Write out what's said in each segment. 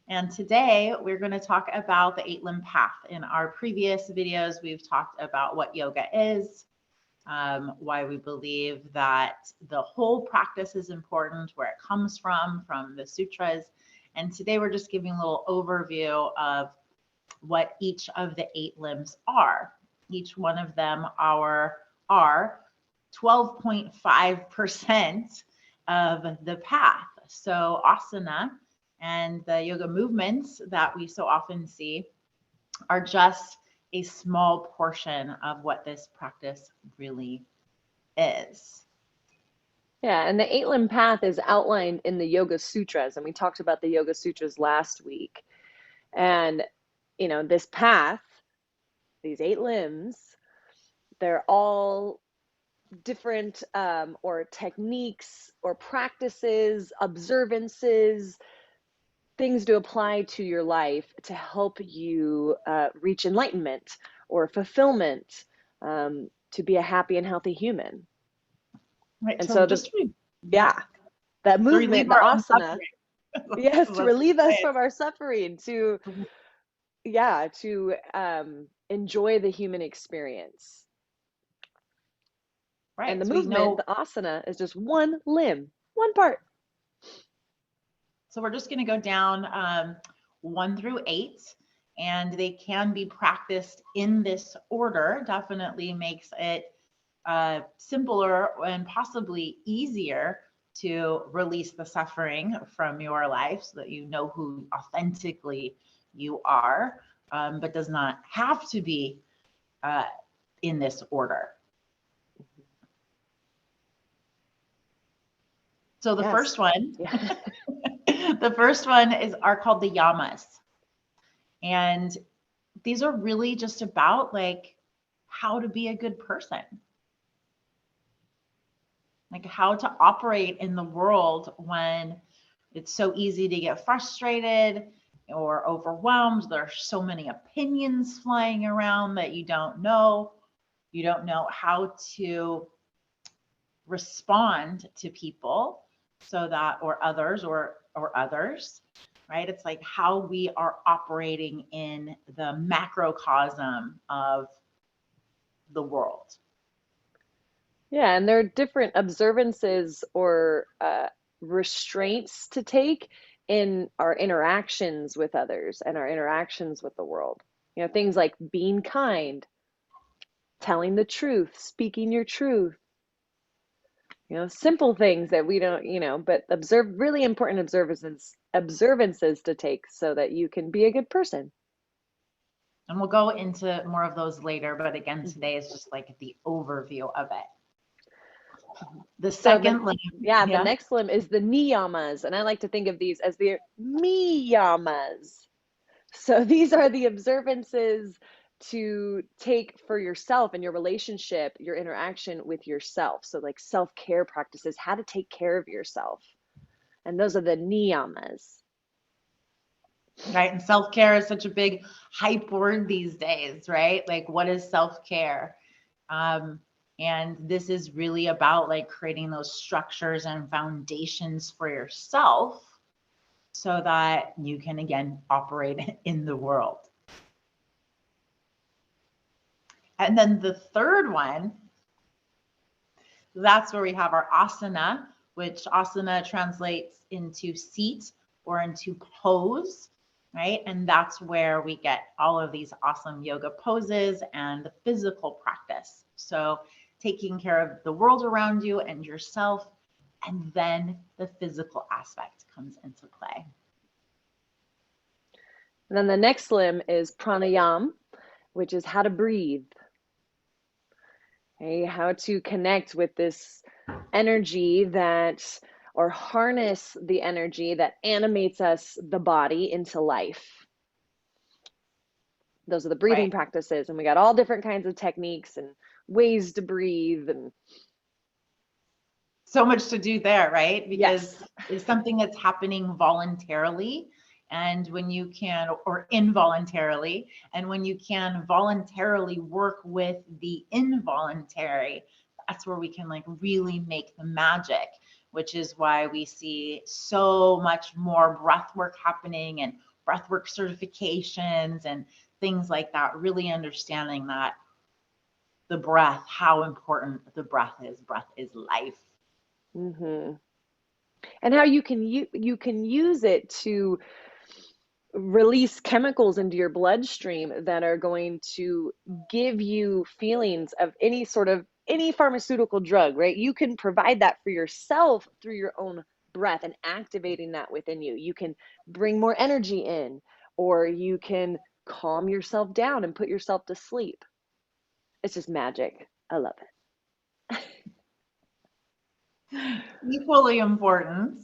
And today we're going to talk about the 8-limb path. In our previous videos, we've talked about what yoga is, why we believe that the whole practice is important, where it comes from the sutras. And today we're just giving a little overview of what each of the 8 limbs are. Each one of them are 12.5% of the path. So asana and the yoga movements that we so often see are just a small portion of what this practice really is. Yeah, and the 8-limb path is outlined in the Yoga Sutras, and we talked about the Yoga Sutras last week. And, this path, these 8 limbs, they're all different or techniques or practices, observances, things to apply to your life to help you reach enlightenment or fulfillment, to be a happy and healthy human. Right. And So so just that movement, the asana, yes, to relieve us from our suffering, to enjoy the human experience. Right. And the movement, the asana, is just one limb, one part. So we're just going to go down 1 through 8, and they can be practiced in this order. Definitely makes it simpler and possibly easier to release the suffering from your life so that you know who authentically you are, but does not have to be in this order. So the first one, the first one are called the Yamas. And these are really just about like how to be a good person. Like how to operate in the world when it's so easy to get frustrated or overwhelmed. There are so many opinions flying around that you don't know. You don't know how to respond to people so that, or others, right? It's like how we are operating in the macrocosm of the world. Yeah, and there are different observances or restraints to take in our interactions with others and our interactions with the world. Things like being kind, telling the truth, speaking your truth. Simple things that we don't, but really important observances to take so that you can be a good person. And we'll go into more of those later, but again, today is just like the overview of it. The second limb. The next limb is the Niyamas, and I like to think of these as the Niyamas. So these are the observances to take for yourself and your relationship, your interaction with yourself. So like self-care practices, how to take care of yourself. And those are the Niyamas. Right. And self-care is such a big hype word these days, right? Like what is self-care? And this is really about like creating those structures and foundations for yourself so that you can, again, operate in the world. And then the third one, that's where we have our asana, which asana translates into seat or into pose, right? And that's where we get all of these awesome yoga poses and the physical practice. So taking care of the world around you and yourself, and then the physical aspect comes into play. And then the next limb is pranayama, which is how to breathe. Okay, how to connect with this energy or harness the energy that animates us, the body, into life. Those are the breathing practices, and we got all different kinds of techniques and ways to breathe, and so much to do there, right? Because it's something that's happening voluntarily, and when you can, or involuntarily, and when you can voluntarily work with the involuntary, that's where we can like really make the magic, which is why we see so much more breath work happening and breathwork certifications and things like that, really understanding that the breath, how important the breath is. Breath is life. Mm-hmm. And how you can use it to release chemicals into your bloodstream that are going to give you feelings of any pharmaceutical drug, right? You can provide that for yourself through your own breath and activating that within you. You can bring more energy in, or you can calm yourself down and put yourself to sleep. It's just magic. I love it. Equally important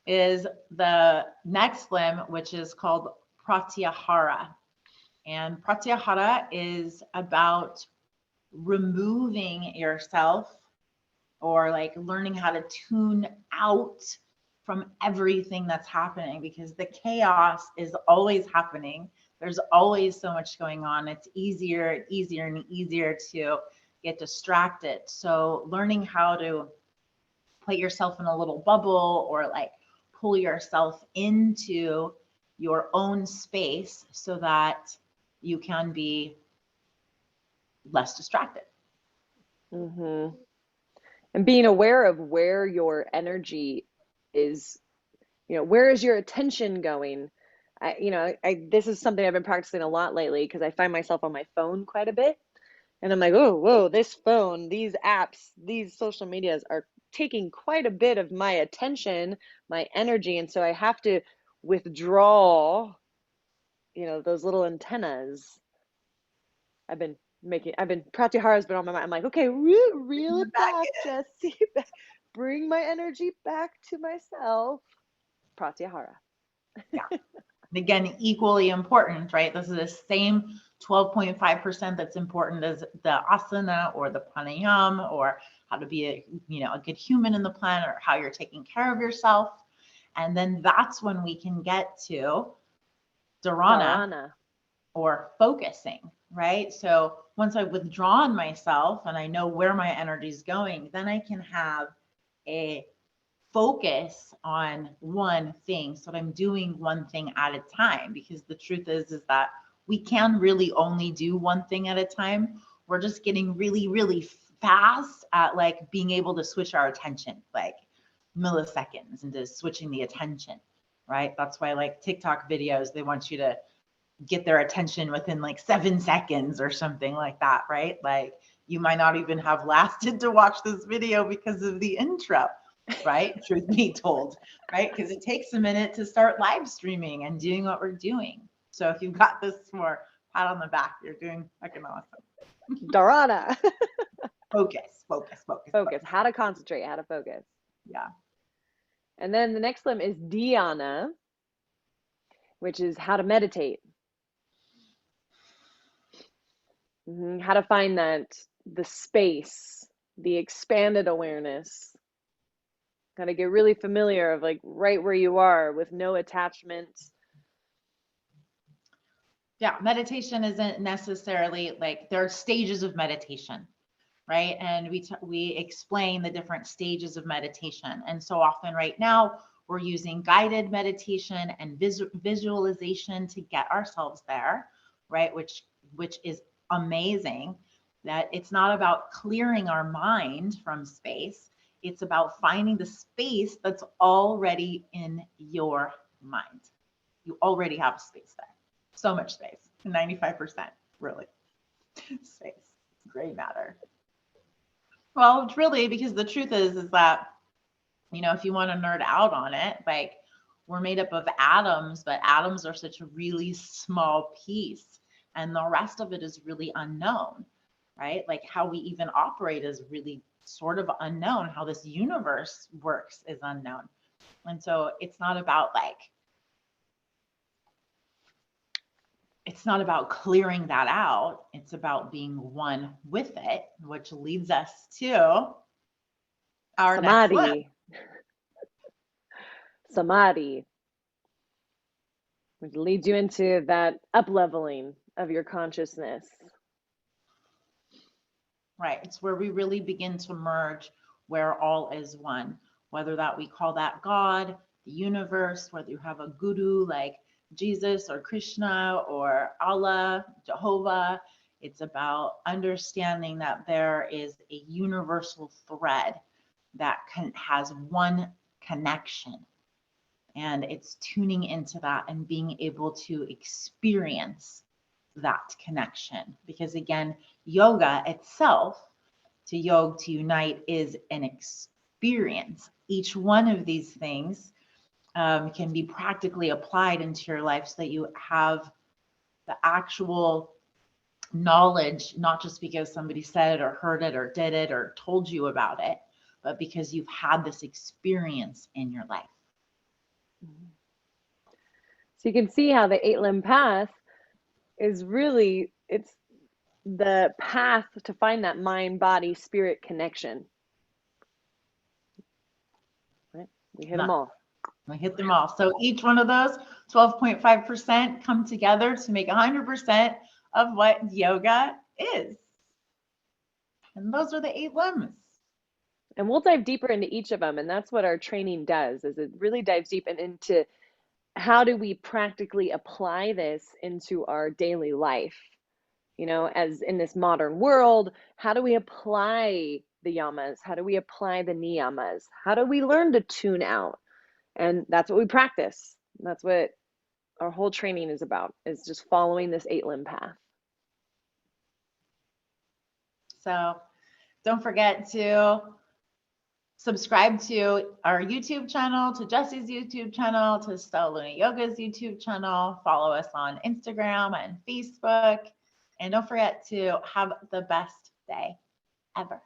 is the next limb, which is called pratyahara. And pratyahara is about removing yourself, or like learning how to tune out from everything that's happening, because the chaos is always happening. There's always so much going on. It's easier and easier to get distracted. So learning how to put yourself in a little bubble, or like pull yourself into your own space so that you can be less distracted. Mm-hmm. And being aware of where your energy is, where is your attention going? This is something I've been practicing a lot lately, because I find myself on my phone quite a bit. And I'm like, oh, whoa, this phone, these apps, these social medias are taking quite a bit of my attention, my energy. And so I have to withdraw, those little antennas. Pratyahara's been on my mind. I'm like, okay, reel it back, Jessi. Bring my energy back to myself. Pratyahara. Yeah. And again, equally important, right? This is the same 12.5% that's important as the asana or the pranayama, or how to be a good human in the planet, or how you're taking care of yourself. And then that's when we can get to dharana, or focusing, right? So once I've withdrawn myself and I know where my energy is going, then I can have a focus on one thing. So I'm doing one thing at a time, because the truth is that we can really only do one thing at a time. We're just getting really, really fast at like being able to switch our attention, like milliseconds into switching the attention, right? That's why like TikTok videos, they want you to get their attention within like 7 seconds or something like that, right? Like you might not even have lasted to watch this video because of the intro, right? Truth be told, right? Because it takes a minute to start live streaming and doing what we're doing. So if you've got this more pat on the back, you're doing fucking awesome. Dharana. Focus. How to concentrate, how to focus. Yeah. And then the next limb is dhyana, which is how to meditate. How to find the space, the expanded awareness. Got to get really familiar of like right where you are with no attachment. Yeah, meditation isn't necessarily like, there are stages of meditation, right? And we explain the different stages of meditation. And so often right now we're using guided meditation and visualization to get ourselves there, right? Which is amazing. That it's not about clearing our mind from space. It's about finding the space that's already in your mind. You already have a space there. So much space, 95%, really. Space, gray matter. Well, it's really, because the truth is that, if you want to nerd out on it, like we're made up of atoms, but atoms are such a really small piece, and the rest of it is really unknown, right? Like how we even operate is really sort of unknown. How this universe works is unknown. And so it's not about clearing that out. It's about being one with it, which leads us to our Samadhi. next limb. Samadhi, which leads you into that up-leveling of your consciousness. Right. It's where we really begin to merge, where all is one, whether that we call that God, the universe, whether you have a guru, like Jesus or Krishna or Allah, Jehovah. It's about understanding that there is a universal thread that has one connection. And it's tuning into that and being able to experience that connection. Because again, yoga itself, to unite, is an experience. Each one of these things can be practically applied into your life so that you have the actual knowledge, not just because somebody said it or heard it or did it or told you about it, but because you've had this experience in your life. So you can see how the 8-limb path is really, it's the path to find that mind, body, spirit connection. Right? We hit them all. We hit them all. So each one of those 12.5% come together to make 100% of what yoga is. And those are the 8 limbs. And we'll dive deeper into each of them. And that's what our training does, is it really dives deep into how do we practically apply this into our daily life? You know, as in this modern world, how do we apply the yamas? How do we apply the niyamas? How do we learn to tune out? And that's what we practice. That's what our whole training is about, is just following this 8-limb path. So don't forget to subscribe to our YouTube channel, to Jessi's YouTube channel, to Stella Yoga's YouTube channel. Follow us on Instagram and Facebook. And don't forget to have the best day ever.